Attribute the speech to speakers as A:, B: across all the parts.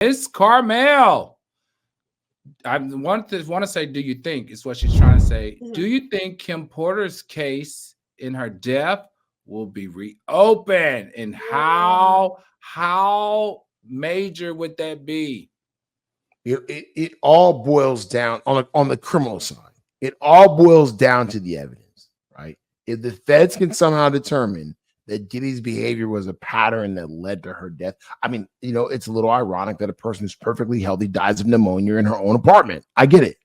A: Miss Carmel, I want to say, do you think is what she's trying to say? Do
B: Mhm.
A: you think Kim Porter's case in her death will be reopened, and
B: Mm.
A: how major would that be?
C: It all boils down on the criminal side. It all boils down to the evidence, right? If the feds can somehow determine that Diddy's behavior was a pattern that led to her death, I mean, it's a little ironic that a person who's perfectly healthy dies of pneumonia in her own apartment. I get it,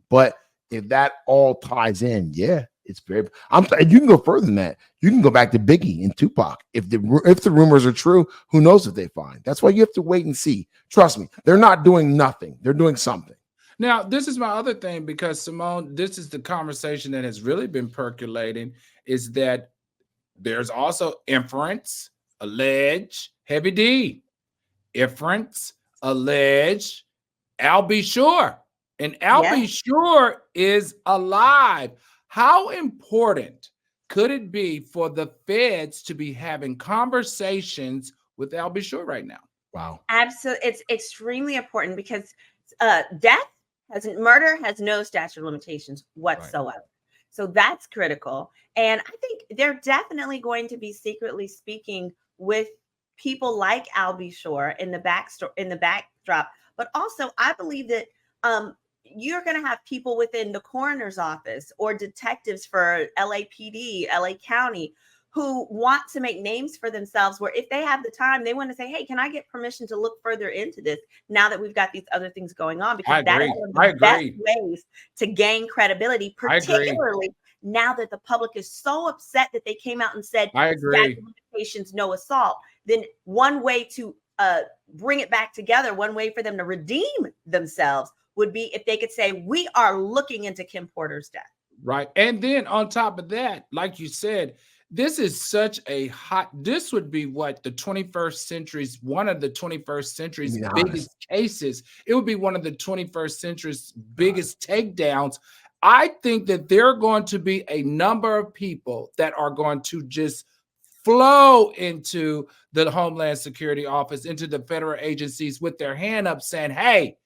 C: but if that all ties in, yeah, it's very. You can go further than that. You can go back to Biggie and Tupac. If the rumors are true, who knows if they find? That's why you have to wait and see. Trust me, they're not doing nothing. They're doing something.
A: Now, this is my other thing, because Simone, this is the conversation that has really been percolating, is that there's also inference, allege, Heavy D, inference, allege, Al B. Sure. And Al
B: Yes.
A: B. Sure is alive. How important could it be for the feds to be having conversations with Al B. Sure right now?
C: Wow.
B: Absolutely. It's extremely important because murder has no statute of limitations whatsoever. So that's critical. And I think they're definitely going to be secretly speaking with people like Albie Shore in the backdrop. But also, I believe that you're going to have people within the coroner's office or detectives for LAPD, LA County, who want to make names for themselves, where if they have the time, they want to say, hey, can I get permission to look further into this now that we've got these other things going on? Because that is one of the best ways to gain credibility, particularly now that the public is so upset that they came out and said statute of limitations, no assault. Then one way to bring it back together, one way for them to redeem themselves would be if they could say, we are looking into Kim Porter's death.
A: Right. And then on top of that, like you said, this is such a this would be what the 21st century's, one of the 21st century's biggest cases. It would be one of the 21st century's biggest takedowns. I think that there are going to be a number of people that are going to just flow into the Homeland Security Office, into the federal agencies with their hand up saying, hey,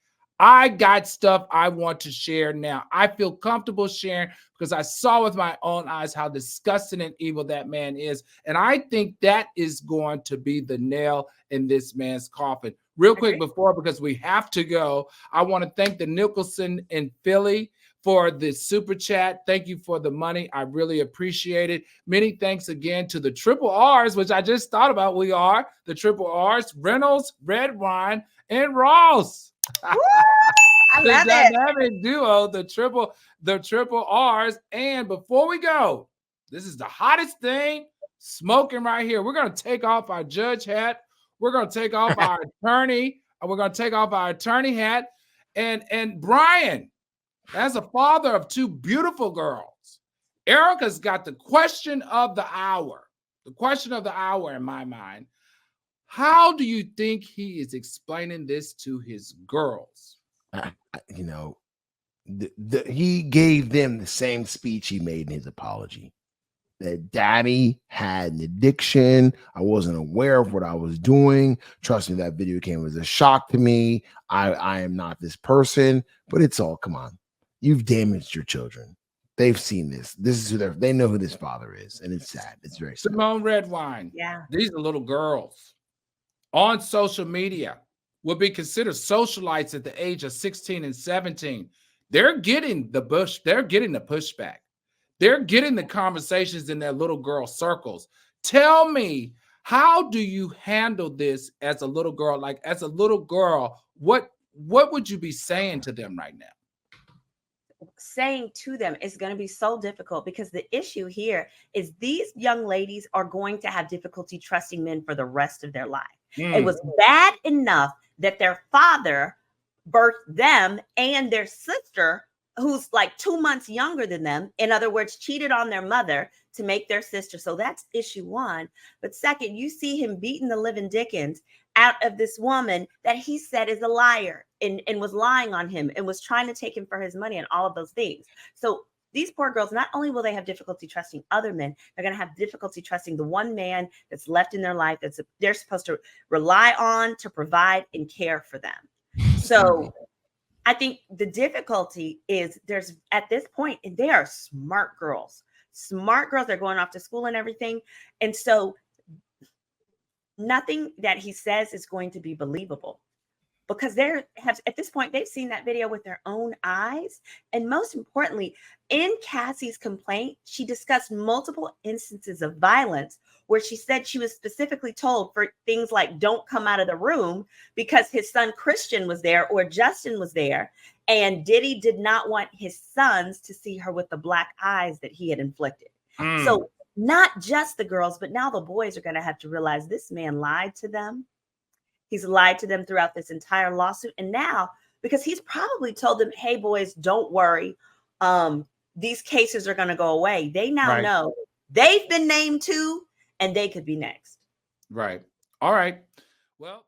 A: I got stuff I want to share now. I feel comfortable sharing because I saw with my own eyes how disgusting and evil that man is. And I think that is going to be the nail in this man's coffin. Real quick before, because we have to go, I want to thank the Nicholson in Philly for the super chat. Thank you for the money. I really appreciate it. Many thanks again to the triple R's, which I just thought about. We are the triple R's, Reynolds, Red Wine, and Ross.
B: I love
A: the dynamic duo, the triple R's. And before we go, this is the hottest thing smoking right here. We're going to take off our judge hat. We're going to take off our attorney. We're going to take off our attorney hat. And Brian, as a father of two beautiful girls, Erica's got the question of the hour. The question of the hour in my mind. How do you think he is explaining this to his girls?
C: He gave them the same speech he made in his apology. That daddy had an addiction. I wasn't aware of what I was doing. Trust me, that video game was a shock to me. I am not this person, but it's all, come on. You've damaged your children. They've seen this. This is who they know who this father is. And it's sad. It's very sad.
A: Simone Redwine.
B: Yeah.
A: These are little girls on social media, will be considered socialites at the age of 16 and 17. They're getting the pushback. They're getting the conversations in their little girl circles. Tell me, how do you handle this as a little girl? Like, as a little girl, what would you be saying to them right now?
B: Saying to them is going to be so difficult, because the issue here is these young ladies are going to have difficulty trusting men for the rest of their life. It was bad enough that their father birthed them and their sister, who's like 2 months younger than them, in other words, cheated on their mother to make their sister. So that's issue one. But second, you see him beating the living dickens out of this woman that he said is a liar and was lying on him and was trying to take him for his money and all of those things. So these poor girls, not only will they have difficulty trusting other men, they're going to have difficulty trusting the one man that's left in their life they're supposed to rely on to provide and care for them. So I think the difficulty is there's at this point, and they are smart girls. They're going off to school and everything. And so nothing that he says is going to be believable, because at this point, they've seen that video with their own eyes. And most importantly, in Cassie's complaint, she discussed multiple instances of violence where she said she was specifically told for things like don't come out of the room because his son Christian was there or Justin was there. And Diddy did not want his sons to see her with the black eyes that he had inflicted. So not just the girls, but now the boys are going to have to realize this man lied to them. He's lied to them throughout this entire lawsuit. And now, because he's probably told them, hey, boys, don't worry. These cases are going to go away. They now know they've been named too, and they could be next.
A: Right. All right. Well.